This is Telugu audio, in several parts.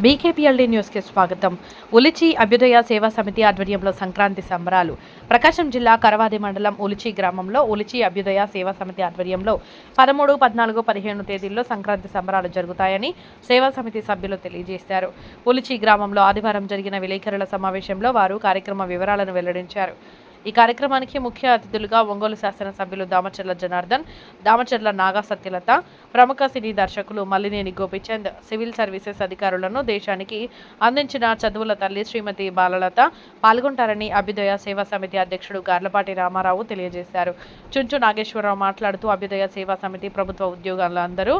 బీకేపీఎల్డీ న్యూస్కి స్వాగతం. ఉలిచి అభ్యుదయ సేవా సమితి ఆధ్వర్యంలో సంక్రాంతి సంబరాలు. ప్రకాశం జిల్లా కరవాది మండలం ఉలిచి గ్రామంలో ఉలిచి అభ్యుదయ సేవా సమితి ఆధ్వర్యంలో 13, 14, 15 తేదీల్లో సంక్రాంతి సంబరాలు జరుగుతాయని సేవా సమితి సభ్యులు తెలియజేశారు. ఉలిచి గ్రామంలో ఆదివారం జరిగిన విలేకరుల సమావేశంలో వారు కార్యక్రమ వివరాలను వెల్లడించారు. ఈ కార్యక్రమానికి ముఖ్య అతిథులుగా ఒంగోలు శాసనసభ్యులు దామచర్ల జనార్దన్, దామచర్ల నాగా సత్యలత, ప్రముఖ సినీ దర్శకులు మల్లినేని గోపిచంద్, సివిల్ సర్వీసెస్ అధికారులను దేశానికి అందించిన చదువుల తల్లి శ్రీమతి బాలలత పాల్గొంటారని అభ్యుదయ సేవా సమితి అధ్యక్షుడు గార్లపాటి రామారావు తెలియజేశారు. చుంచు నాగేశ్వరరావు మాట్లాడుతూ అభ్యుదయ సేవా సమితి ప్రభుత్వ ఉద్యోగాలందరూ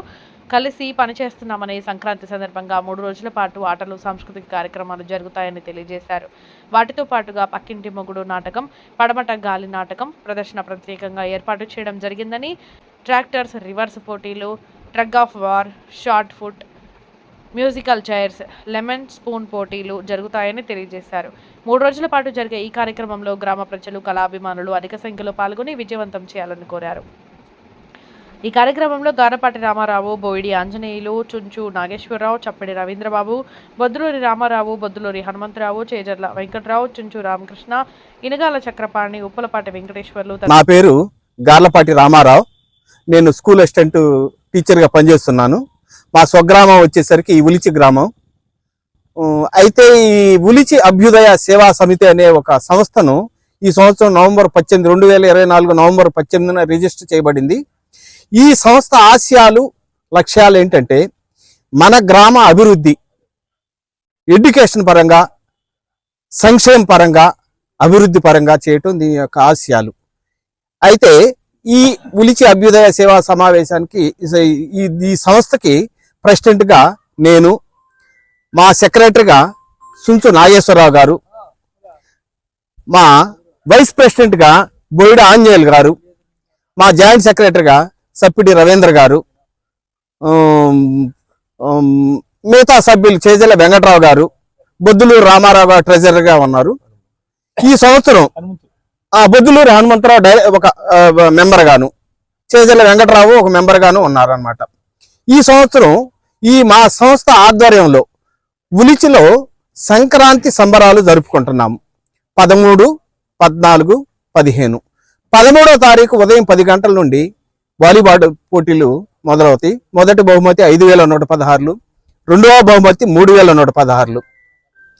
కలిసి పనిచేస్తున్నామని, సంక్రాంతి సందర్భంగా 3 రోజుల పాటు ఆటలు, సాంస్కృతిక కార్యక్రమాలు జరుగుతాయని తెలియజేశారు. వాటితో పాటుగా పక్కింటి మొగుడు నాటకం, పడమట గాలి నాటకం ప్రదర్శన ప్రత్యేకంగా ఏర్పాటు చేయడం జరిగిందని, ట్రాక్టర్స్ రివర్స్ పోటీలు, tug of war, shot put, musical chairs, lemon spoon పోటీలు జరుగుతాయని తెలియజేశారు. 3 రోజుల పాటు జరిగే ఈ కార్యక్రమంలో గ్రామ ప్రజలు, కళాభిమానులు అధిక సంఖ్యలో పాల్గొని విజయవంతం చేయాలని కోరారు. ఈ కార్యక్రమంలో గారపాటి రామారావు, బోయిడి ఆంజనేయులు, చుంచు నాగేశ్వరరావు, చప్పిడి రవీంద్రబాబు, బొద్దులూరి రామారావు, బొద్దులూరి హనుమంతరావు, చేజర్ల వెంకట్రావు, చుంచు రామకృష్ణ, ఇనగాల చక్రపాణి, ఉప్పలపాటి వెంకటేశ్వర్లు. నా పేరు గార్లపాటి రామారావు. నేను స్కూల్ అసిస్టెంట్ టీచర్గా పనిచేస్తున్నాను. మా స్వగ్రామం వచ్చేసరికి ఈ ఉలిచి గ్రామం. అయితే ఈ ఉలిచి అభ్యుదయ సేవా సమితి అనే ఒక సంస్థను ఈ సంవత్సరం నవంబర్ 18, 2024 నవంబర్ 18న రిజిస్టర్ చేయబడింది. ఈ సంస్థ ఆశయాలు, లక్ష్యాలు ఏంటంటే మన గ్రామ అభివృద్ధి, ఎడ్యుకేషన్ పరంగా, సంక్షేమ పరంగా, అభివృద్ధి పరంగా చేయటం దీని యొక్క ఆశయాలు. అయితే ఈ ఉలిచి అభ్యుదయ సేవా సమావేశానికి ఈ సంస్థకి ప్రెసిడెంట్గా నేను, మా సెక్రటరీగా చుంచు నాగేశ్వరరావు గారు, మా వైస్ ప్రెసిడెంట్గా బోయిడి ఆంజనేయులు గారు, మా జాయింట్ సెక్రటరీగా సప్పిడి రవీంద్ర గారు, మిగతా సభ్యులు చేజల వెంకట్రావు గారు, బొద్దులూరు రామారావు గారు ట్రెజరర్గా ఉన్నారు. ఈ సంవత్సరం బొద్దులూరు హనుమంతరావు ఒక మెంబర్ గాను, చేజల వెంకట్రావు ఒక మెంబర్ గాను ఉన్నారనమాట. ఈ సంవత్సరం మా సంస్థ ఆధ్వర్యంలో ఉలిచిలో సంక్రాంతి సంబరాలు జరుపుకుంటున్నాము. 13, 14, 15. 13వ తారీఖు ఉదయం 10 గంటల నుండి వాలీబాల్ పోటీలు మొదలవుతాయి. మొదటి బహుమతి 5,116, రెండవ బహుమతి 3,116.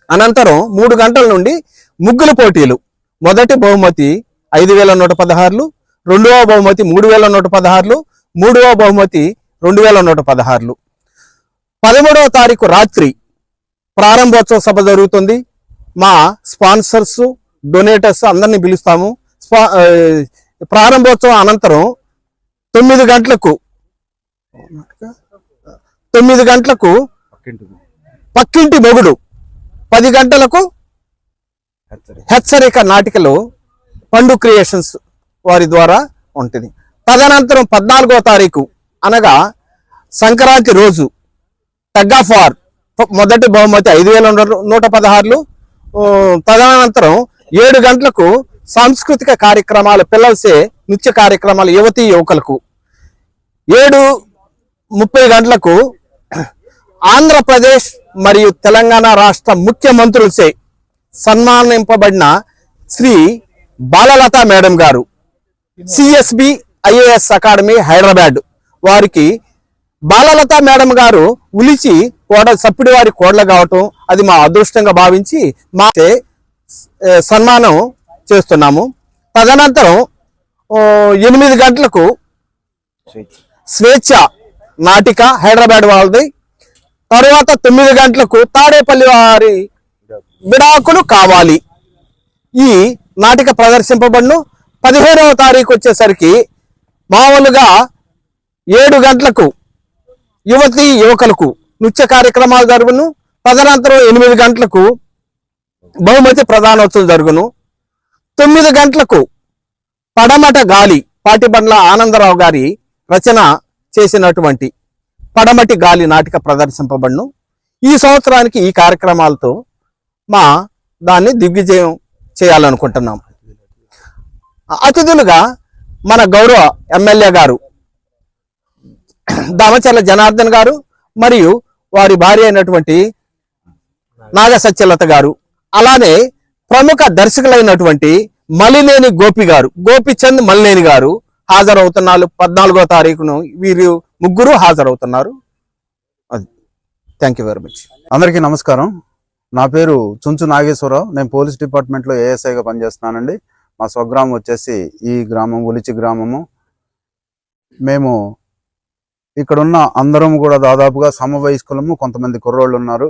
అనంతరం 3 గంటల నుండి ముగ్గుల పోటీలు. మొదటి బహుమతి 5,116, రెండవ బహుమతి 3,116, మూడవ బహుమతి 2,116. 13వ తారీఖు రాత్రి ప్రారంభోత్సవ సభ జరుగుతుంది. మా స్పాన్సర్స్, డొనేటర్స్ అందరినీ పిలుస్తాము. ప్రారంభోత్సవం అనంతరం 9 గంటలకు పక్కింటి మొగుడు, 10 గంటలకు హెచ్చరిక నాటికలు పండు క్రియేషన్స్ వారి ద్వారా ఉంటుంది. తదనంతరం 14వ తారీఖు అనగా సంక్రాంతి రోజు టగ్ ఆఫ్ వార్, మొదటి బహుమతి 5,116. తదనంతరం 7 గంటలకు సాంస్కృతిక కార్యక్రమాలు, పిల్లలసే నృత్య కార్యక్రమాలు యువతీ యువకులకు. 7:30 గంటలకు ఆంధ్రప్రదేశ్ మరియు తెలంగాణ రాష్ట్ర ముఖ్యమంత్రులచే సన్మానింపబడిన శ్రీ బాలలత మేడం గారు, సిఎస్బి ఐఏఎస్ అకాడమీ హైదరాబాద్ వారికి బాలలత మేడం గారు ఉలిచి సప్పిడి వారి కోడలు కావటం అది మా అదృష్టంగా భావించి మా సన్మానం చేస్తున్నాము. తదనంతరం 8 గంటలకు స్వేచ్ఛ నాటిక హైదరాబాద్ వాళ్ళది. తర్వాత 9 గంటలకు తాడేపల్లి వారి విడాకులు కావాలి ఈ నాటిక ప్రదర్శింపబడును. 15వ తారీఖు వచ్చేసరికి మామూలుగా 7 గంటలకు యువతీ యువకులకు నృత్య కార్యక్రమాలు జరుగును. తదనంతరం 8 గంటలకు బహుమతి ప్రధానోత్సవం జరుగును. 9 గంటలకు పడమట గాలి, పాటిబండ్ల ఆనందరావు గారి రచన చేసినటువంటి పడమటి గాలి నాటిక ప్రదర్శింపబడును. ఈ సంవత్సరానికి ఈ కార్యక్రమాలతో మా దాన్ని దిగ్విజయం చేయాలనుకుంటున్నాం. అతిథులుగా మన గౌరవ ఎమ్మెల్యే గారు దామచర్ల జనార్దన్ గారు మరియు వారి భార్య అయినటువంటి నాగ సత్యలత గారు, అలానే ప్రముఖ దర్శకులైనటువంటి మలినేని గోపి గారు, గోపిచంద్ మలినేని గారు హాజరవుతున్నారు. 14వ తారీఖును వీరు ముగ్గురు హాజరవుతున్నారు. Thank you very much. అందరికీ నమస్కారం. నా పేరు చుంచు నాగేశ్వరరావు. నేను పోలీస్ డిపార్ట్మెంట్లో ఏఎస్ఐగా పనిచేస్తున్నానండి. మా స్వగ్రామం వచ్చేసి ఈ గ్రామం ఉలిచి గ్రామము. మేము ఇక్కడున్న అందరం కూడా దాదాపుగా సమవయస్కులము, కొంతమంది కుర్రోళ్ళు ఉన్నారు.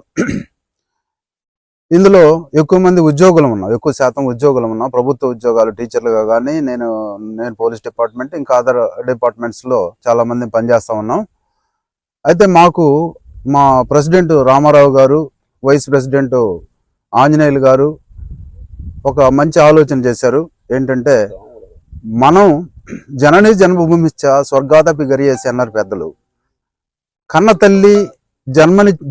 ఇందులో ఎక్కువ మంది ఉద్యోగులు ఉన్నాం, ఎక్కువ శాతం ఉద్యోగులు ఉన్నాం. ప్రభుత్వ ఉద్యోగాలు, టీచర్లుగా కానీ నేను పోలీస్ డిపార్ట్మెంట్, ఇంకా అదర్ డిపార్ట్మెంట్స్లో చాలా మంది పనిచేస్తూ ఉన్నాం. అయితే మాకు మా ప్రెసిడెంట్ రామారావు గారు, వైస్ ప్రెసిడెంట్ ఆంజనేయులు గారు ఒక మంచి ఆలోచన చేశారు. ఏంటంటే, మనం జనని జన్మభూమిశ్చ స్వర్గాదపి గరియేసి అన్నారు పెద్దలు. కన్న తల్లి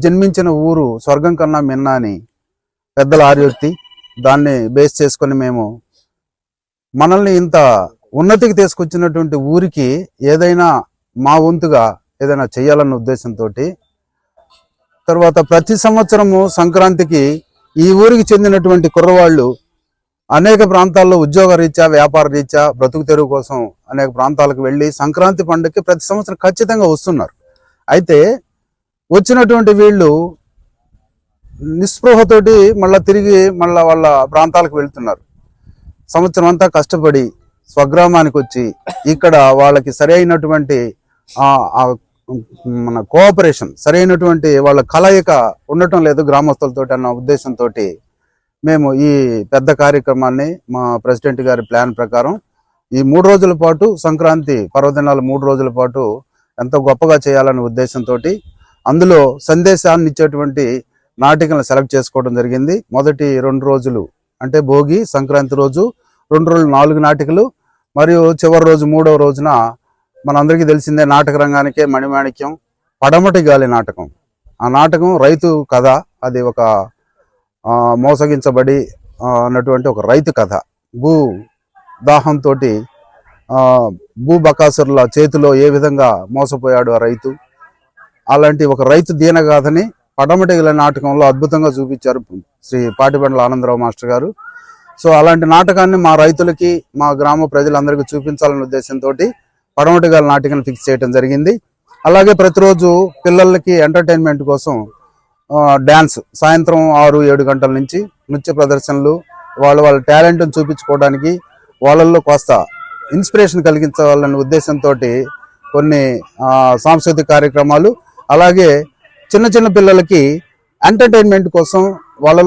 జన్మించిన ఊరు స్వర్గం కన్నా మిన్నా అని పెద్దల ఆర్యోక్తి. దాన్ని బేస్ చేసుకొని మేము మనల్ని ఇంత ఉన్నతికి తీసుకొచ్చినటువంటి ఊరికి ఏదైనా మా వంతుగా ఏదైనా చేయాలన్న ఉద్దేశంతో తర్వాత ప్రతి సంవత్సరము సంక్రాంతికి ఈ ఊరికి చెందినటువంటి కుర్రవాళ్ళు అనేక ప్రాంతాల్లో ఉద్యోగ రీత్యా, వ్యాపార రీత్యా, బ్రతుకు తెరువు కోసం అనేక ప్రాంతాలకు వెళ్ళి సంక్రాంతి పండుగకి ప్రతి సంవత్సరం ఖచ్చితంగా వస్తున్నారు. అయితే వచ్చినటువంటి వీళ్ళు నిస్పృహతోటి తిరిగి వాళ్ళ ప్రాంతాలకు వెళ్తున్నారు. సంవత్సరం అంతా కష్టపడి స్వగ్రామానికి వచ్చి ఇక్కడ వాళ్ళకి సరైనటువంటి మన కోఆపరేషన్, సరైనటువంటి వాళ్ళ కలయిక ఉండటం లేదు గ్రామస్తులతో అన్న ఉద్దేశంతో మేము ఈ పెద్ద కార్యక్రమాన్ని మా ప్రెసిడెంట్ గారి ప్లాన్ ప్రకారం ఈ 3 రోజుల పాటు, సంక్రాంతి పర్వదినాలు 3 రోజుల పాటు ఎంతో గొప్పగా చేయాలనే ఉద్దేశంతో అందులో సందేశాన్ని ఇచ్చేటువంటి నాటికలను సెలెక్ట్ చేసుకోవడం జరిగింది. మొదటి 2 రోజులు అంటే భోగి, సంక్రాంతి రోజు 2 రోజులు 4 నాటికలు, మరియు చివరి రోజు 3వ రోజున మనందరికీ తెలిసిందే నాటక రంగానికే మణిమాణిక్యం పడమటి గాలి నాటకం. ఆ నాటకం రైతు కథ. అది ఒక మోసగించబడి అన్నటువంటి ఒక రైతు కథ. భూ దాహంతో భూ బకాసురుల చేతిలో ఏ విధంగా మోసపోయాడు ఆ రైతు, అలాంటి ఒక రైతు దీనగాథని పడమటి గాలి నాటకంలో అద్భుతంగా చూపించారు శ్రీ పాటిబండ్ల ఆనందరావు మాస్టర్ గారు. సో అలాంటి నాటకాన్ని మా రైతులకి, మా గ్రామ ప్రజలందరికీ చూపించాలనే ఉద్దేశంతో పడమటి గాలి నాటికను ఫిక్స్ చేయడం జరిగింది. అలాగే ప్రతిరోజు పిల్లలకి ఎంటర్టైన్మెంట్ కోసం డ్యాన్స్ సాయంత్రం 6-7 గంటల నుంచి నృత్య ప్రదర్శనలు, వాళ్ళ టాలెంట్ని చూపించుకోవడానికి, వాళ్ళల్లో కాస్త ఇన్స్పిరేషన్ కలిగించాలనే ఉద్దేశంతో కొన్ని సాంస్కృతిక కార్యక్రమాలు, అలాగే చిన్న చిన్న పిల్లలకి ఎంటర్టైన్మెంట్ కోసం వాళ్ళ